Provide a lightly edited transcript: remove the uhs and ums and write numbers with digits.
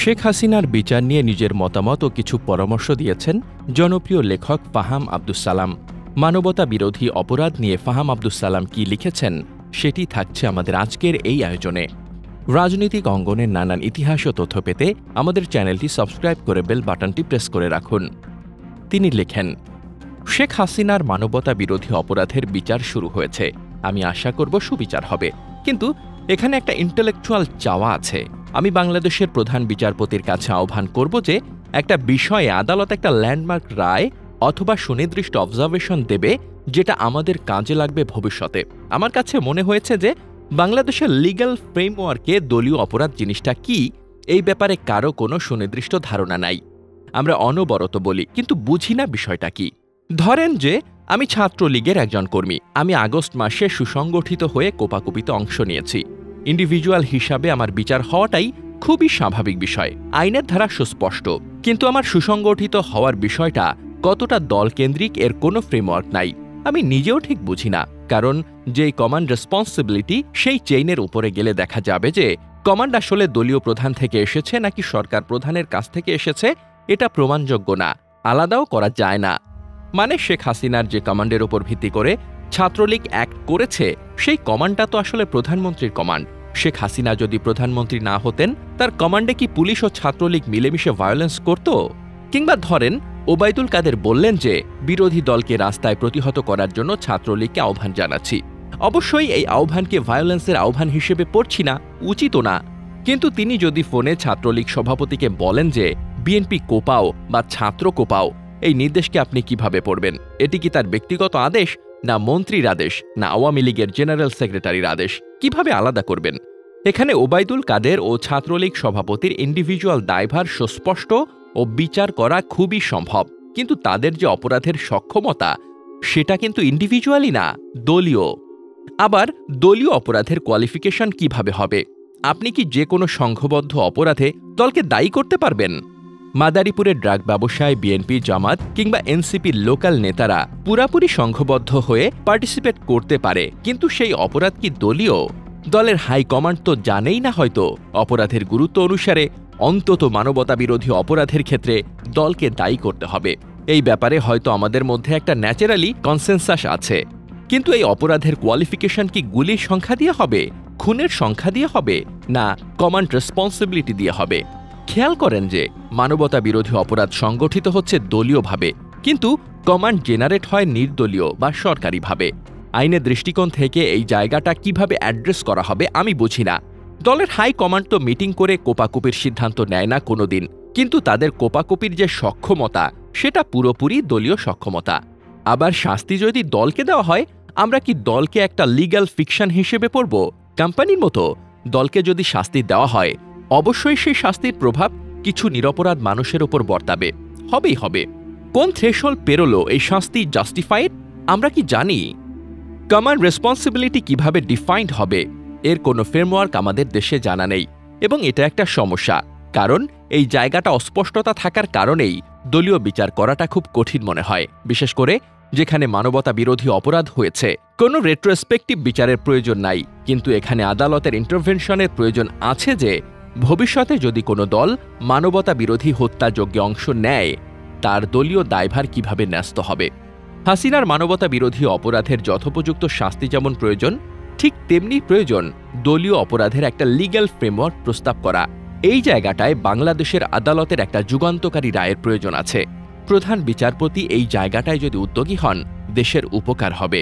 শেখ হাসিনার বিচার নিয়ে নিজের মতামত ও কিছু পরামর্শ দিয়েছেন জনপ্রিয় লেখক ফাহাম আব্দুস সালাম। মানবতা বিরোধী অপরাধ নিয়ে ফাহাম আব্দুস সালাম কি লিখেছেন সেটি থাকছে আমাদের আজকের এই আয়োজনে। রাজনৈতিক অঙ্গনের নানান ইতিহাস ও তথ্য পেতে আমাদের চ্যানেলটি সাবস্ক্রাইব করে বেল বাটনটি প্রেস করে রাখুন। তিনি লেখেন, শেখ হাসিনার মানবতা বিরোধী অপরাধের বিচার শুরু হয়েছে। আমি আশা করব সুবিচার হবে, কিন্তু এখানে একটা ইন্টেলেকচুয়াল চাওয়া আছে। আমি বাংলাদেশের প্রধান বিচারপতির কাছে আহ্বান করব যে একটা বিষয়ে আদালত একটা ল্যান্ডমার্ক রায় অথবা সুনির্দিষ্ট অবজারভেশন দেবে যেটা আমাদের কাজে লাগবে ভবিষ্যতে। আমার কাছে মনে হয়েছে যে বাংলাদেশের লিগ্যাল ফ্রেমওয়ার্কে দলীয় অপরাধ জিনিসটা কি এই ব্যাপারে কারো কোনো সুনির্দিষ্ট ধারণা নাই। আমরা অনবরত বলি, কিন্তু বুঝি না বিষয়টা কি। ধরেন যে আমি ছাত্রলীগের একজন কর্মী। আমি আগস্ট মাসে সুসংগঠিত হয়ে কোপাকুপিতে অংশ নিয়েছি। ইন্ডিভিজুয়াল হিসাবে আমার বিচার হওয়াটাই খুবই স্বাভাবিক বিষয়, আইনের ধারা সুস্পষ্ট। কিন্তু আমার সুসংগঠিত হওয়ার বিষয়টা কতটা দলকেন্দ্রিক এর কোনো ফ্রেমওয়ার্ক নাই। আমি নিজেও ঠিক বুঝি না, কারণ যেই কমান্ড রেসপন্সিবিলিটি সেই চেইনের উপরে গেলে দেখা যাবে যে কমান্ড আসলে দলীয় প্রধান থেকে এসেছে নাকি সরকার প্রধানের কাছ থেকে এসেছে এটা প্রমাণযোগ্য না, আলাদাও করা যায় না। মানে শেখ হাসিনার যে কমান্ডের উপর ভিত্তি করে ছাত্রলীগ অ্যাক্ট করেছে সেই কমান্ডটা তো আসলে প্রধানমন্ত্রীর কমান্ড। শেখ হাসিনা যদি প্রধানমন্ত্রী না হতেন তার কমান্ডে কি পুলিশ ও ছাত্রলীগ মিলেমিশে ভায়োলেন্স করত? কিংবা ধরেন ওবায়দুল কাদের বললেন যে বিরোধী দলকে রাস্তায় প্রতিহত করার জন্য ছাত্রলীগকে আহ্বান জানাচ্ছি। অবশ্যই এই আহ্বানকে ভায়োলেন্সের আহ্বান হিসেবে পড়ছি না, উচিতও না। কিন্তু তিনি যদি ফোনে ছাত্রলীগ সভাপতিকে বলেন যে বিএনপি কোপাও বা ছাত্র কোপাও, এই নির্দেশকে আপনি কিভাবে পড়বেন? এটি কি তার ব্যক্তিগত আদেশ, না মন্ত্রীর আদেশ, না আওয়ামী লীগের জেনারেল সেক্রেটারির আদেশ? কিভাবে আলাদা করবেন? এখানে ওবায়দুল কাদের ও ছাত্রলীগ সভাপতির ইন্ডিভিজুয়াল দায়ভার সুস্পষ্ট ও বিচার করা খুবই সম্ভব, কিন্তু তাদের যে অপরাধের সক্ষমতা সেটা কিন্তু ইন্ডিভিজুয়ালি না, দলীয়। আবার দলীয় অপরাধের কোয়ালিফিকেশন কিভাবে হবে? আপনি কি যে কোনো সংঘবদ্ধ অপরাধে দলকে দায়ী করতে পারবেন? মাদারীপুরের ড্রাগ ব্যবসায় বিএনপি, জামাত কিংবা এনসিপির লোকাল নেতারা পুরাপুরি সংঘবদ্ধ হয়ে পার্টিসিপেট করতে পারে, কিন্তু সেই অপরাধ কি দলীয়? দলের হাইকমান্ড তো জানেই না হয়তো। অপরাধের গুরুত্ব অনুসারে অন্তত মানবতা বিরোধী অপরাধের ক্ষেত্রে দলকে দায়ী করতে হবে। এই ব্যাপারে হয়তো আমাদের মধ্যে একটা ন্যাচারালি কনসেনসাস আছে, কিন্তু এই অপরাধের কোয়ালিফিকেশন কি গুলির সংখ্যা দিয়ে হবে, খুনের সংখ্যা দিয়ে হবে, না কমান্ড রেসপন্সিবিলিটি দিয়ে হবে? খেয়াল করেন যে মানবতা বিরোধী অপরাধ সংগঠিত হচ্ছে দলীয়ভাবে, কিন্তু কমান্ড জেনারেট হয় নির্দলীয় বা সরকারিভাবে। আইনের দৃষ্টিকোণ থেকে এই জায়গাটা কিভাবে অ্যাড্রেস করা হবে আমি বুঝি না। দলের হাই কমান্ড তো মিটিং করে কোপাকুপির সিদ্ধান্ত নেয় না কোনোদিন, কিন্তু তাদের কোপাকুপির যে সক্ষমতা সেটা পুরোপুরি দলীয় সক্ষমতা। আবার শাস্তি যদি দলকে দেওয়া হয়, আমরা কি দলকে একটা লিগ্যাল ফিকশন হিসেবে পড়ব? কোম্পানির মতো দলকে যদি শাস্তি দেওয়া হয়, অবশ্যই সেই শাস্তির প্রভাব কিছু নিরপরাধ মানুষের ওপর বর্তাবে, হবেই হবে। কোন থ্রেশহোল্ড পেরোলো এই শাস্তি জাস্টিফাইড আমরা কি জানি? কমান্ড রেসপন্সিবিলিটি কিভাবে ডিফাইন্ড হবে এর কোনো ফ্রেমওয়ার্ক আমাদের দেশে জানা নেই, এবং এটা একটা সমস্যা, কারণ এই জায়গাটা অস্পষ্টতা থাকার কারণেই দলীয় বিচার করাটা খুব কঠিন মনে হয়, বিশেষ করে যেখানে মানবতা বিরোধী অপরাধ হয়েছে। কোনো রেট্রোস্পেক্টিভ বিচারের প্রয়োজন নাই, কিন্তু এখানে আদালতের ইন্টারভেনশনের প্রয়োজন আছে যে ভবিষ্যতে যদি কোনো দল মানবতা বিরোধী হত্যাযজ্ঞে অংশ নেয় তার দলীয় দায়ভার কিভাবে ন্যস্ত হবে। হাসিনার মানবতা বিরোধী অপরাধের যথোপযুক্ত শাস্তি যেমন প্রয়োজন, ঠিক তেমনি প্রয়োজন দলীয় অপরাধের একটা লিগ্যাল ফ্রেমওয়ার্ক প্রস্তাব করা। এই জায়গাটায় বাংলাদেশের আদালতের একটা যুগান্তকারী রায়ের প্রয়োজন আছে। প্রধান বিচারপতি এই জায়গাটায় যদি উদ্যোগী হন, দেশের উপকার হবে।